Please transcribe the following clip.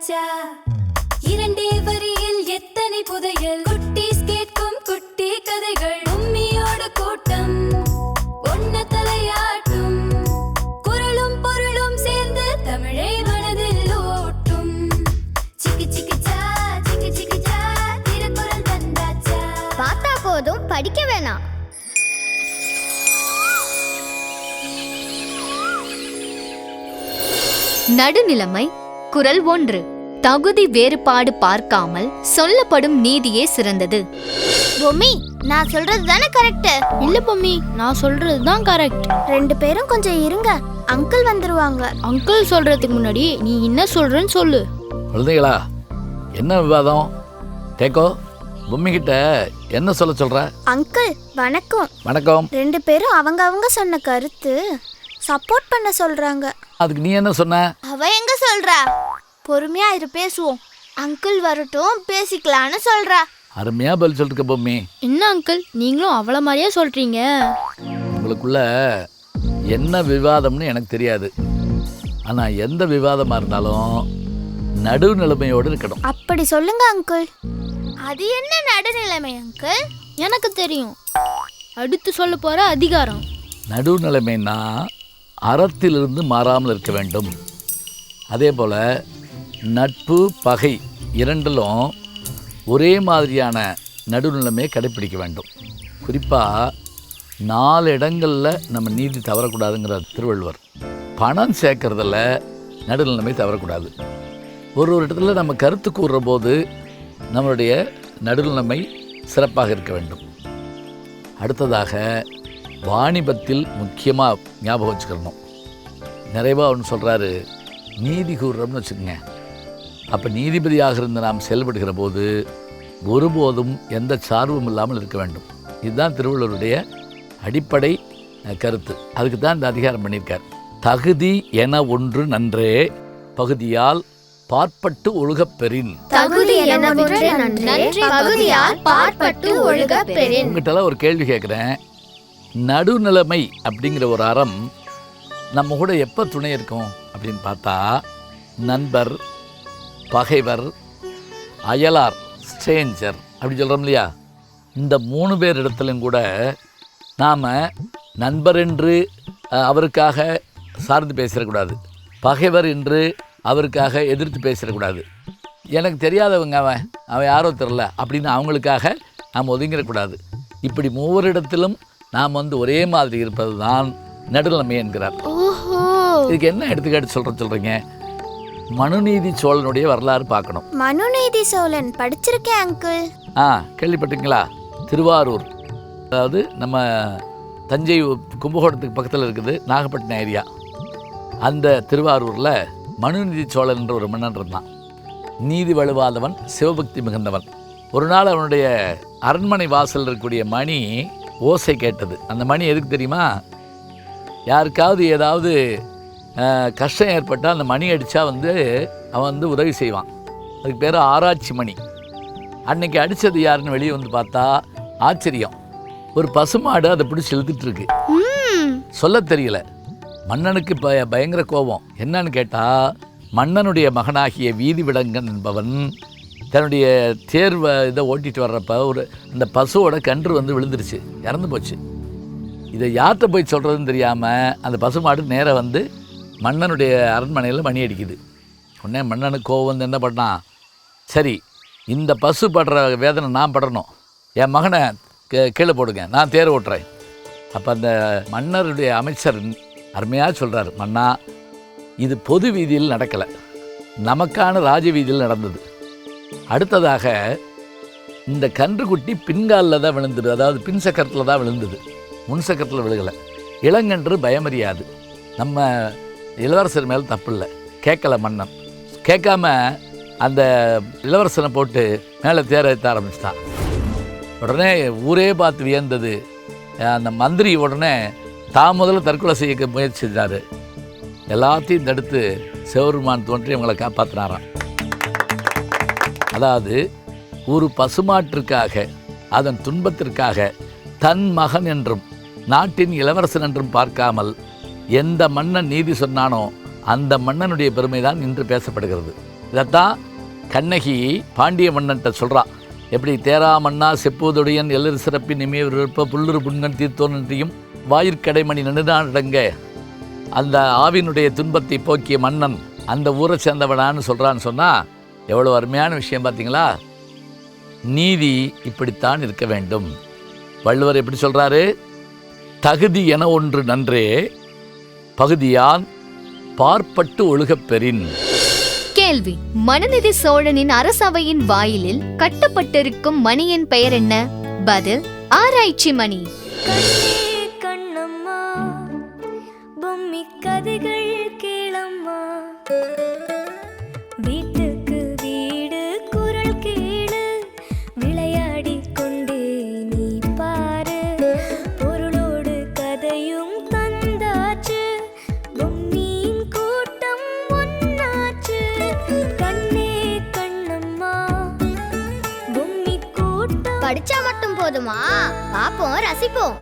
வந்தாச்சா இரண்டே வரியில் எத்தனை புதையல் குட்டீஸ் கேட்கும் குட்டி கதைகள் உம்மியோட கூட்டம் ஒன்ன தலையாட்டும் குரலும் பொருளும் சேர்ந்து தமிழை மனதில் ஓட்டும் சிக்கி சிக்கிச்சா சிக்கி சிக்கிச்சா திருக்குறள் வந்தாச்சா பார்த்தா போதும் படிக்க வேணாம். நடுநிலைமை. குறள் 1. தகுதி வேறுபாடு பார்க்காமல் சொல்லப்படும் நீதியே சிறந்தது. பொம்மி, நான் சொல்றது தானே கரெக்ட்? இல்ல பொம்மி, நான் சொல்றது தான் கரெக்ட். ரெண்டு பேரும் கொஞ்சம் இருங்க, அங்கிள் வந்துருவாங்க. அங்கிள் சொல்றதுக்கு முன்னாடி நீ என்ன சொல்றன்னு சொல்லு. குழந்தைகளா, என்ன விவாதம்? கேக்கோ, பொம்மி கிட்ட என்ன சொல்ல சொல்ற? அங்கிள் வணக்கம். வணக்கம். ரெண்டு பேரும் அவங்க சொன்ன கருத்து சப்போர்ட் பண்ண சொல்றாங்க. அதுக்கு நீ என்ன சொன்ன? அவ எங்க சொல்றா? பொறுமையா இரு, பேசுவோம். அங்கிள் வரட்டும், பேசிக்கலான்னு சொல்றா. அருமையா பதில் சொல்லிருக்க பொம்மி. என்ன அங்கிள், நீங்களும் அவள மாதிரியே சொல்றீங்க? உங்களுக்குள்ள என்ன விவாதம்னு எனக்கு தெரியாது. ஆனா எந்த விவாதமா இருந்தாலும் நடுநிலைமையோடு இருக்கணும். அப்படி சொல்லுங்க அங்கிள். அது என்ன நடுநிலைமை அங்கிள்? எனக்கு தெரியும். அடுத்து சொல்ல போற அதிகாரம். நடுநிலைமைன்னா அறத்திலிருந்து மாறாமல் இருக்க வேண்டும். அதே போல் நட்பு பகை இரண்டிலும் ஒரே மாதிரியான நடுநிலைமையை கடைப்பிடிக்க வேண்டும். குறிப்பாக 4 இடங்களில் நம்ம நீதி தவறக்கூடாதுங்கிற திருவள்ளுவர். பணம் சேர்க்கறதில் நடுநிலைமை தவறக்கூடாது. ஒரு இடத்துல நம்ம கருத்து கூறுற போது நம்மளுடைய நடுநிலைமை சிறப்பாக இருக்க வேண்டும். அடுத்ததாக வாணிபத்தில் முக்கியமாக ஞாபகம் வச்சுக்கணும். நிறைவாக ஒன்று சொல்கிறாரு, நீதி கூறுறோம்னு வச்சுக்கோங்க. அப்போ நீதிபதியாக இருந்து நாம் செயல்படுகிற போது ஒருபோதும் எந்த சார்பும் இல்லாமல் இருக்க வேண்டும். இதுதான் திருவள்ளுவருடைய அடிப்படை கருத்து. அதுக்கு தான் இந்த அதிகாரம் பண்ணியிருக்கார். தகுதி என ஒன்று நன்றே பகுதியால் பார்ப்பட்டு ஒழுகப் பெறின். உங்ககிட்ட ஒரு கேள்வி கேட்குறேன். நடுநிலைமை அப்படிங்கிற ஒரு அறம் நம்ம கூட எப்போ துணை இருக்கும் அப்படின்னு பார்த்தா, நண்பர், பகைவர், அயலார், ஸ்ட்ரேஞ்சர் அப்படி சொல்கிறோம் இல்லையா? இந்த 3 பேர் இடத்துலையும் கூட நாம் நண்பர் என்று அவருக்காக சார்ந்து பேசிடக்கூடாது, பகைவர் என்று அவருக்காக எதிர்த்து பேசிடக்கூடாது, எனக்கு தெரியாதவங்க அவன் யாரோ தெரில அப்படின்னு அவங்களுக்காக நாம் ஒதுங்கிடக்கூடாது. இப்படி 3 இடத்திலும் நாம் ஒரே மாதிரி இருப்பது தான் நடுநிலைமை என்கிறார். இதுக்கு என்ன எடுத்துக்காட்டு சொல்கிறீங்க? மனுநீதி சோழனுடைய வரலாறு பார்க்கணும். மனுநீதி சோழன் படிச்சிருக்கேன் அங்கிள். கேள்விப்பட்டீங்களா? திருவாரூர், அதாவது நம்ம தஞ்சை கும்பகோணத்துக்கு பக்கத்தில் இருக்குது, நாகப்பட்டினம் ஏரியா. அந்த திருவாரூரில் மனுநீதி சோழன் என்ற ஒரு மன்னன் இருந்தான். நீதி வலுவாதவன், சிவபக்தி மிகுந்தவன். ஒரு நாள் அவனுடைய அரண்மனை வாசல் இருக்கக்கூடிய மணி ஓசை கேட்டது. அந்த மணி எதுக்கு தெரியுமா? யாருக்காவது ஏதாவது கஷ்டம் ஏற்பட்டால் அந்த மணி அடித்தா அவன் உதவி செய்வான். அதுக்கு பேர் ஆராய்ச்சி மணி. அன்னைக்கு அடித்தது யாருன்னு வெளியே வந்து பார்த்தா ஆச்சரியம், ஒரு பசுமாடு அதை பிடிச்சி இழுத்துட்டு சொல்ல தெரியல. மன்னனுக்கு பயங்கர கோபம். என்னன்னு கேட்டால், மன்னனுடைய மகனாகிய வீதி விடங்கன் என்பவன் தன்னுடைய தேர்வை இதை ஓட்டிகிட்டு வர்றப்ப அந்த பசுவோட கன்று விழுந்துருச்சு, இறந்து போச்சு. இதை யார்கிட்ட போய் சொல்கிறதுன்னு தெரியாமல் அந்த பசுமாடு நேராக மன்னனுடைய அரண்மனையில் மணி அடிக்குது. உடனே மன்னனுக்கு கோவம் என்ன பண்ணான், சரி இந்த பசு படுற வேதனை நான் படணும், என் மகனை கீழே போடுங்க, நான் தேர் ஓட்டுறேன். அப்போ அந்த மன்னருடைய அமைச்சர் அருமையாக சொல்கிறார், மன்னா இது பொது வீதியில் நடக்கலை, நமக்கான ராஜ வீதியில் நடந்தது. அடுத்ததாக இந்த கன்றுக்குட்டி பின்காலில் தான் விழுந்தது, அதாவது பின் சக்கரத்தில் தான் விழுந்தது, முன் சக்கரத்தில் விழுகலை. இளங்கன்று பயமறியாது. நம்ம இளவரசர் மேலே தப்பு இல்லை, கேட்கல மன்னன். கேட்காம அந்த இளவரசனை போட்டு மேலே தேர ஏற்ற ஆரம்பிச்சிட்டான். உடனே ஊரே பார்த்து வியந்தது. அந்த மந்திரி உடனே தான் முதல்ல தற்கொலை செய்ய முயற்சி செஞ்சார். எல்லாத்தையும் தடுத்து சிவபெருமான் தோன்றி இவங்களை காப்பாற்றினாராம். அதாவது ஒரு பசுமாட்டிற்காக, அதன் துன்பத்திற்காக தன் மகன் என்றும் நாட்டின் இளவரசன் என்றும் பார்க்காமல் எந்த மன்னன் நீதி சொன்னானோ அந்த மன்னனுடைய பெருமை தான் இன்று பேசப்படுகிறது. இதைத்தான் கண்ணகி பாண்டிய மன்னன்ட்ட சொல்கிறான். எப்படி தேரா மன்னா செப்புவதுடையன் எல்லரு சிறப்பின் நிமையவர் இருப்ப புல்லுரு புண்கன் தீர்த்தோன்றியும் வாயிற்கடைமணி நெடுநாடங்க அந்த ஆவினுடைய துன்பத்தை போக்கிய மன்னன் அந்த ஊரை சேர்ந்தவனான்னு சொல்கிறான்னு சொன்னால் எவ்வளோ அருமையான விஷயம் பார்த்தீங்களா? நீதி இப்படித்தான் இருக்க வேண்டும். வள்ளுவர் எப்படி சொல்கிறாரு? தகுதி என ஒன்று நன்றே பகுதியான் பார்ப்பட்டு ஒழுகப் பெறின். கேள்வி: மனுநீதி சோழனின் அரசவையின் வாயிலில் கட்டப்பட்டிருக்கும் மணியின் பெயர் என்ன? பதில்: ஆராய்ச்சி மணி. கண்ணே கண்ணம்மா பொம்மி கதைகள் கேளம்மா, வீட்டுக்கு வீடு குரல் கேளு, விளையாடி கொண்டே நீ பாரு, பொருளோடு கதையும் தந்தாச்சு, பொம்மியின் கூட்டம் ஒன்னாச்சு. கண்ணே கண்ணம்மா பொம்மி கூட்டம். படிச்சா மட்டும் போதுமா? பாப்போம், ரசிப்போம்.